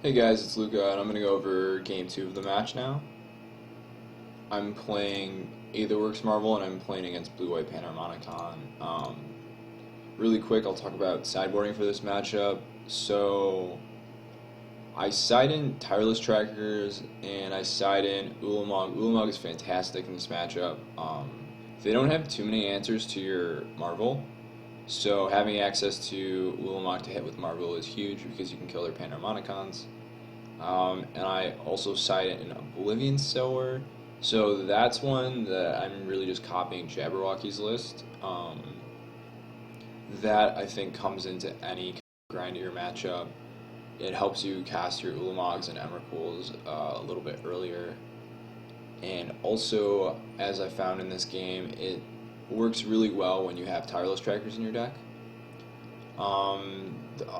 Hey guys, it's Luca, and I'm going to go over game 2 of the match now. I'm playing Aetherworks Marvel, and I'm playing against Blue-White Panharmonicon. Really quick, I'll talk about sideboarding for this matchup. So, I side in Tireless Trackers, and I side in Ulamog. Ulamog is fantastic in this matchup. They don't have too many answers to your Marvel, so having access to Ulamog to hit with Marvel is huge because you can kill their Panharmonicons. And I also side it in Oblivion Sower, so that's one that I'm really just copying Jabberwocky's list. That I think comes into any grindier matchup. It helps you cast your Ulamogs and Emrakuls a little bit earlier. And also, as I found in this game, it works really well when you have Tireless Trackers in your deck.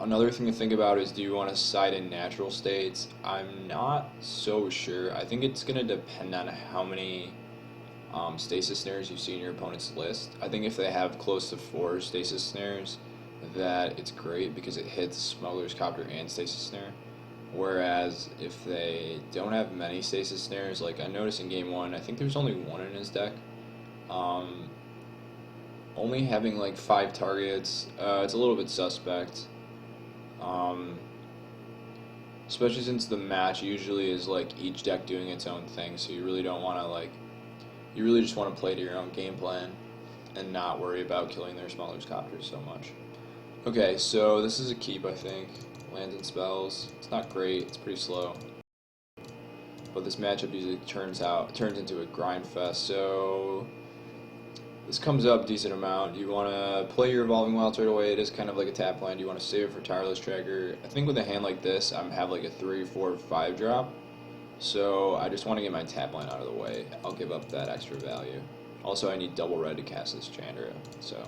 Another thing to think about is, do you want to side in natural states? I'm not so sure. I think it's going to depend on how many stasis snares you see in your opponent's list. I think if they have close to 4 stasis snares, that it's great because it hits Smuggler's Copter and stasis snare. Whereas if they don't have many stasis snares, like I noticed in game 1, I think there's only 1 in his deck. Only having like 5 targets, it's a little bit suspect. Especially since the match usually is like each deck doing its own thing, so you really don't want to you really just want to play to your own game plan and not worry about killing their Smuggler's Copters so much. Okay, so this is a keep, I think. Lands and spells. It's not great, it's pretty slow. But this matchup usually turns into a grind fest, so this comes up a decent amount. Do you want to play your Evolving Wilds right away? It is kind of like a tap land. Do you want to save it for Tireless Tracker? I think with a hand like this, I have like a 3, 4, 5 drop. So I just want to get my tap land out of the way. I'll give up that extra value. Also, I need double red to cast this Chandra, so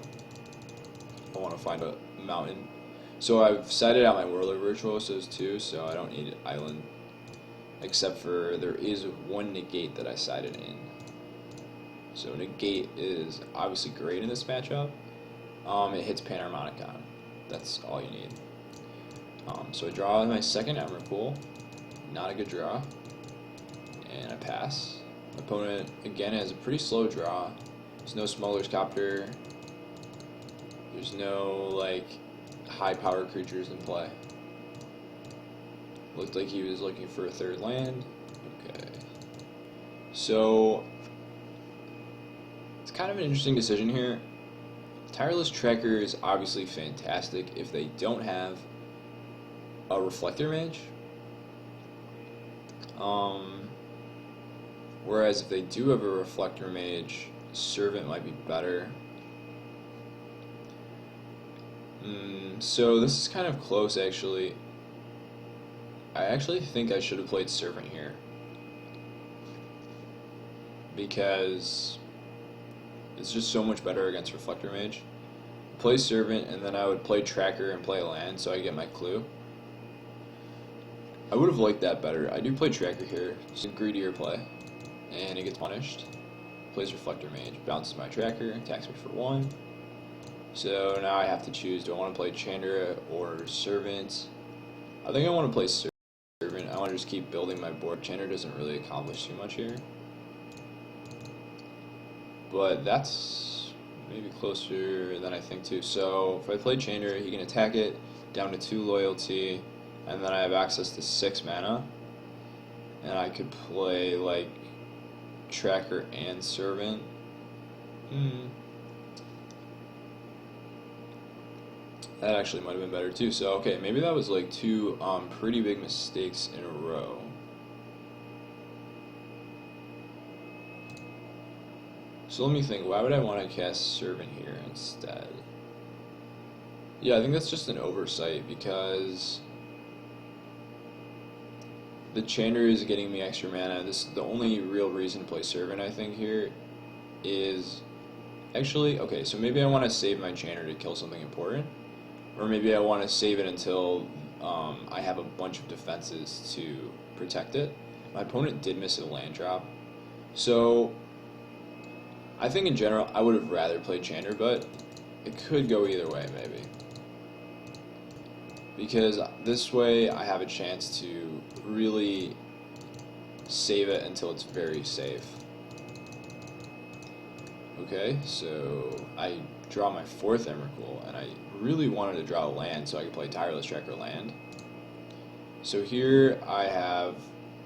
I want to find a mountain. So I've sided out my Whirler Virtuosos too, so I don't need Island. Except for there is one negate that I sided in. So negate is obviously great in this matchup. It hits Panharmonicon. That's all you need. So I draw my second Emrakul. Not a good draw. And I pass. My opponent, again, has a pretty slow draw. There's no Smuggler's Copter. There's no, high power creatures in play. Looked like he was looking for a third land. Okay. So it's kind of an interesting decision here. Tireless Tracker is obviously fantastic if they don't have a Reflector Mage. Whereas if they do have a Reflector Mage, Servant might be better. So this is kind of close, actually. I actually think I should have played Servant here, because it's just so much better against Reflector Mage. Play Servant, and then I would play Tracker and play land so I get my clue. I would have liked that better. I do play Tracker here. It's a greedier play, and it gets punished. Plays Reflector Mage, bounces my Tracker, attacks me for 1. So now I have to choose, do I want to play Chandra or Servant? I think I want to play Servant. I want to just keep building my board. Chandra doesn't really accomplish too much here. But that's maybe closer than I think too. So if I play Chandra, he can attack it down to 2 loyalty, and then I have access to 6 mana. And I could play Tracker and Servant. That actually might have been better too. So okay, maybe that was 2 pretty big mistakes in a row. So let me think, why would I want to cast Servant here instead? Yeah, I think that's just an oversight, because the Chandra is getting me extra mana. The only real reason to play Servant, I think, here is actually, okay, so maybe I want to save my Chandra to kill something important. Or maybe I want to save it until I have a bunch of defenses to protect it. My opponent did miss a land drop. So I think in general I would have rather played Chandra, but it could go either way maybe. because this way I have a chance to really save it until it's very safe. Okay, so I draw my 4th Emrakul, and I really wanted to draw a land so I could play Tireless Tracker land. So here I have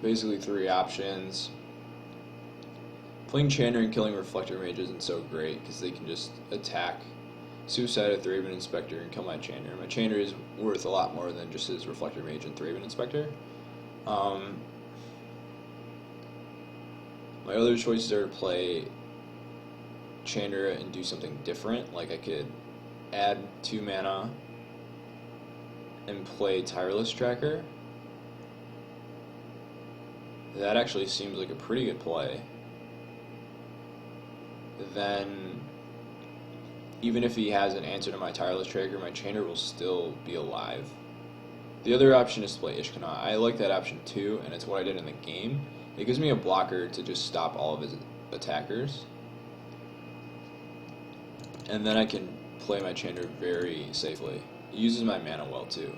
basically 3 options. Playing Chandra and killing Reflector Mage isn't so great because they can just attack Suicide at Thraben Inspector and kill my Chandra. My Chandra is worth a lot more than just his Reflector Mage and Thraben Inspector. My other choices are to play Chandra and do something different. Like I could add 2 mana and play Tireless Tracker. That actually seems like a pretty good play. Then, even if he has an answer to my Tireless Tracker, my Chandra will still be alive. The other option is to play Ishkanah. I like that option too, and it's what I did in the game. It gives me a blocker to just stop all of his attackers. And then I can play my Chandra very safely. It uses my mana well too.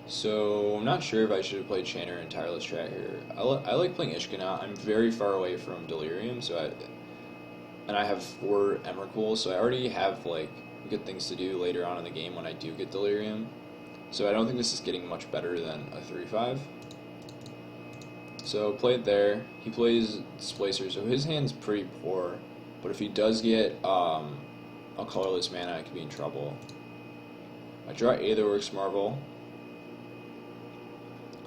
So I'm not sure if I should have played Chandra and Tireless Tracker. I like playing Ishkanah. I'm very far away from Delirium, and I have 4 Emrakuls, so I already have like good things to do later on in the game when I do get Delirium. So I don't think this is getting much better than a 3/5. So play it there. He plays Displacer, so his hand's pretty poor. But if he does get a colorless mana, I could be in trouble. I draw Aetherworks Marvel.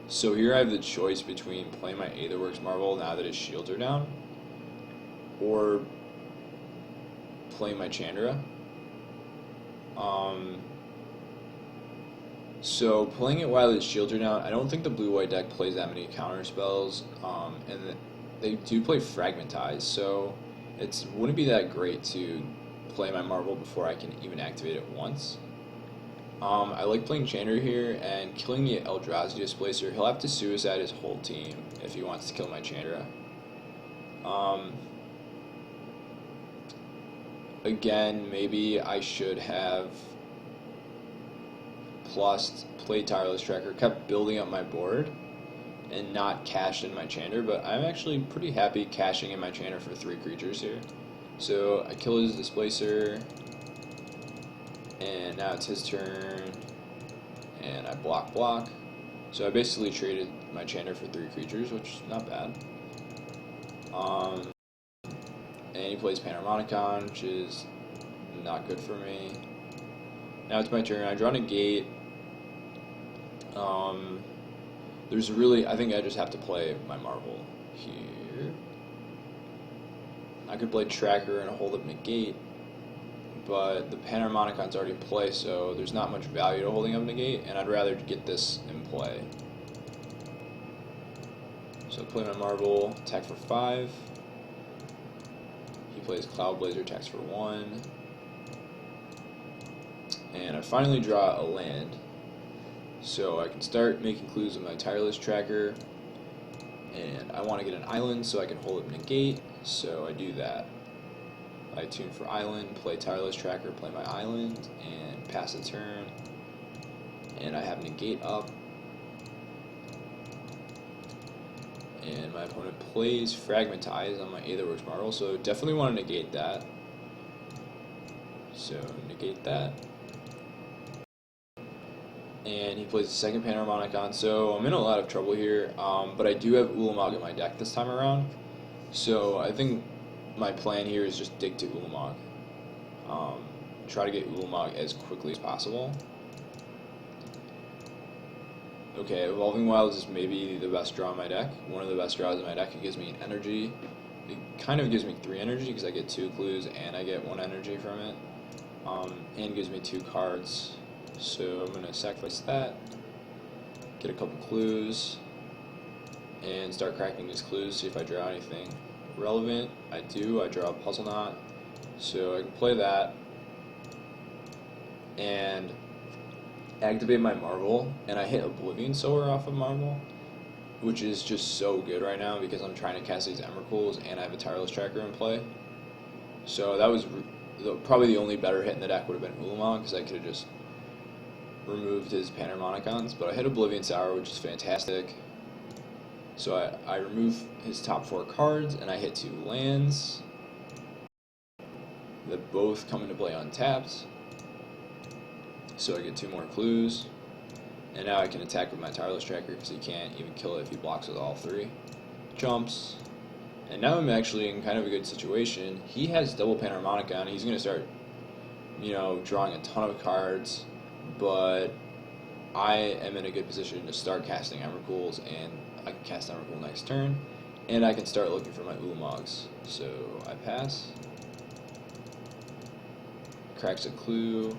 So here I have the choice between playing my Aetherworks Marvel now that his shields are down, or playing my Chandra. So playing it while his shields are down, I don't think the blue-white deck plays that many counter spells, and they do play Fragmentize, so it wouldn't be that great to play my Marvel before I can even activate it once. I like playing Chandra here and killing the Eldrazi Displacer. He'll have to suicide his whole team if he wants to kill my Chandra. Again, maybe I should have played Tireless Tracker, kept building up my board, and not cashed in my Chandra, but I'm actually pretty happy cashing in my Chandra for 3 creatures here. So I kill his Displacer, and now it's his turn, and I block. So I basically traded my Chandra for 3 creatures, which is not bad. And he plays Panharmonicon, which is not good for me. Now it's my turn. I draw Negate. I think I just have to play my Marvel here. I could play Tracker and hold up Negate, but the Panharmonicon's already in play, so there's not much value to holding up Negate, and I'd rather get this in play. So I play my Marvel, attack for 5. He plays Cloud Blazer, attacks for 1. And I finally draw a land. So I can start making clues with my Tireless Tracker. And I want to get an island so I can hold up Negate, so I do that. I tune for island, play Tireless Tracker, play my island, and pass a turn. And I have Negate up. And my opponent plays Fragmentize on my Aetherworks Marvel, so definitely want to negate that. So negate that. And he plays the second Panharmonicon, so I'm in a lot of trouble here, but I do have Ulamog in my deck this time around, so I think my plan here is just dig to Ulamog. Try to get Ulamog as quickly as possible. Okay, Evolving Wilds is maybe the best draw in my deck, one of the best draws in my deck. It gives me energy. It kind of gives me 3 energy because I get 2 clues and I get 1 energy from it, and gives me 2 cards. So I'm going to sacrifice that, get a couple clues, and start cracking these clues, see if I draw anything relevant. I do. I draw a Puzzle Knot, so I can play that, and activate my Marvel, and I hit Oblivion Sower off of Marvel, which is just so good right now because I'm trying to cast these Emrakuls, and I have a Tireless Tracker in play. So that was probably the only better hit in the deck would have been Ulamog, because I could have just removed his Panharmonicons, but I hit Oblivion's Hour, which is fantastic. So I remove his top 4 cards, and I hit 2 lands that both come into play untapped. So I get 2 more clues, and now I can attack with my Tireless Tracker because he can't even kill it if he blocks with all 3. Jumps, and now I'm actually in kind of a good situation. He has double Panharmonicon. He's going to start, drawing a ton of cards, but I am in a good position to start casting Emrakul's, and I can cast Emrakul next turn, and I can start looking for my Ulamogs. So I pass. Cracks a clue.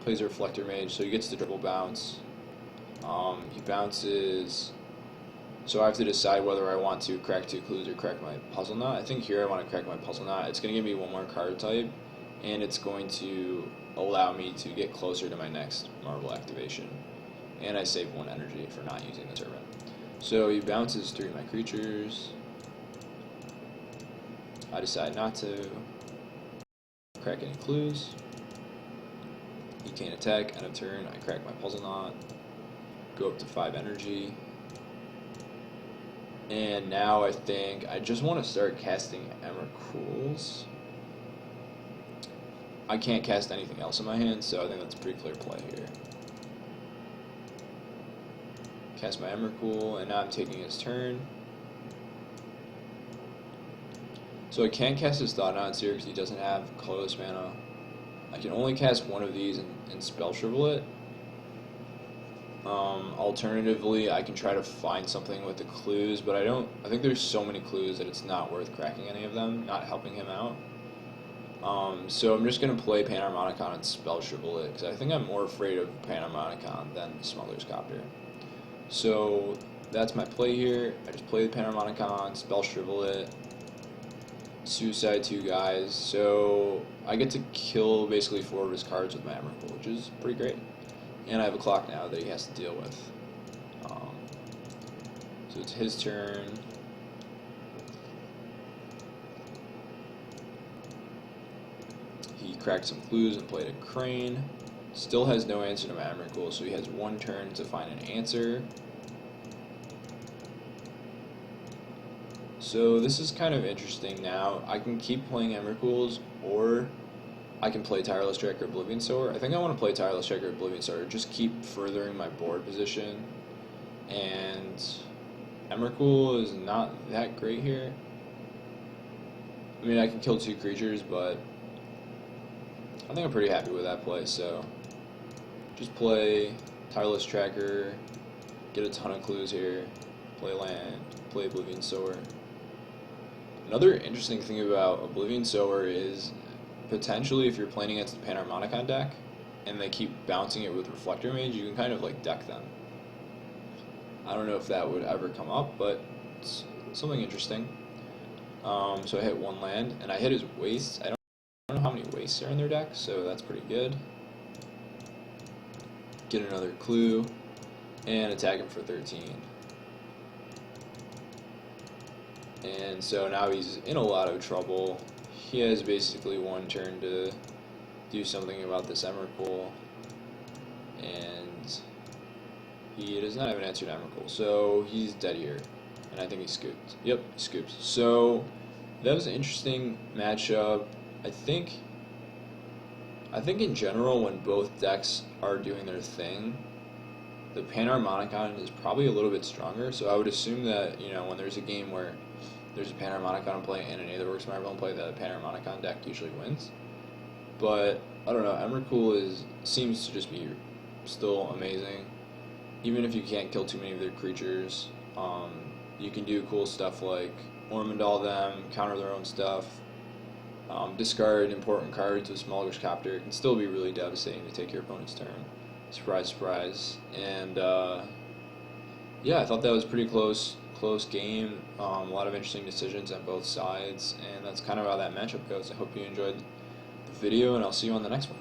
Plays a Reflector Mage, so he gets the triple bounce. He bounces, so I have to decide whether I want to crack 2 clues or crack my Puzzle Knot. I think here I want to crack my Puzzle Knot. It's going to give me 1 more card type, and it's going to allow me to get closer to my next Marble activation. And I save 1 energy for not using the Turban. So he bounces 3 of my creatures. I decide not to crack any clues. He can't attack. End of turn, I crack my Puzzle Knot. Go up to 5 energy. And now I think I just want to start casting Emrakul's. I can't cast anything else in my hand, so I think that's a pretty clear play here. Cast my Emrakul, and now I'm taking his turn. So I can't cast his Thought Knots here because he doesn't have colorless mana. I can only cast 1 of these and spell shrivel it. Alternatively, I can try to find something with the clues, but I think there's so many clues that it's not worth cracking any of them, not helping him out. So I'm just going to play Panharmonicon and spell shrivel it, because I think I'm more afraid of Panharmonicon than Smuggler's Copter. So that's my play here. I just play the Panharmonicon, spell shrivel it, suicide 2 guys, so I get to kill basically 4 of his cards with my Emrakul, which is pretty great. And I have a clock now that he has to deal with. So it's his turn. He cracked some clues and played a Crane. Still has no answer to my Emrakul, so he has 1 turn to find an answer. So this is kind of interesting now. I can keep playing Emrakul's, or I can play Tireless Tracker Oblivion Sower. I think I want to play Tireless Tracker Oblivion Sower, just keep furthering my board position. And Emrakul is not that great here. I mean, I can kill 2 creatures, but I think I'm pretty happy with that play. So just play Tireless Tracker, get a ton of clues here, play land, play Oblivion Sower. Another interesting thing about Oblivion Sower is potentially if you're playing against the Panharmonicon deck and they keep bouncing it with Reflector Mage, you can kind of like deck them. I don't know if that would ever come up, but it's something interesting. So I hit 1 land, and I hit his Wastes. I don't know how many Wastes are in their deck, so that's pretty good. Get another clue, and attack him for 13. And so now he's in a lot of trouble. He has basically 1 turn to do something about this Emrakul, and he does not have an answer to Emrakul, so he's dead here, and I think he scooped. Yep, he scoops. So that was an interesting matchup. I think in general, when both decks are doing their thing, the Panharmonicon is probably a little bit stronger. So I would assume that when there's a game where there's a Panharmonicon in play and an Aetherworks Marble in play, the Panharmonicon deck usually wins. But I don't know. Emrakul seems to just be still amazing. Even if you can't kill too many of their creatures, you can do cool stuff like Ormondal them, counter their own stuff, discard important cards with Smuggler's Copter. It can still be really devastating to take your opponent's turn. Surprise, surprise. And yeah, I thought that was pretty close game. A lot of interesting decisions on both sides, and that's kind of how that matchup goes. I hope you enjoyed the video, and I'll see you on the next one.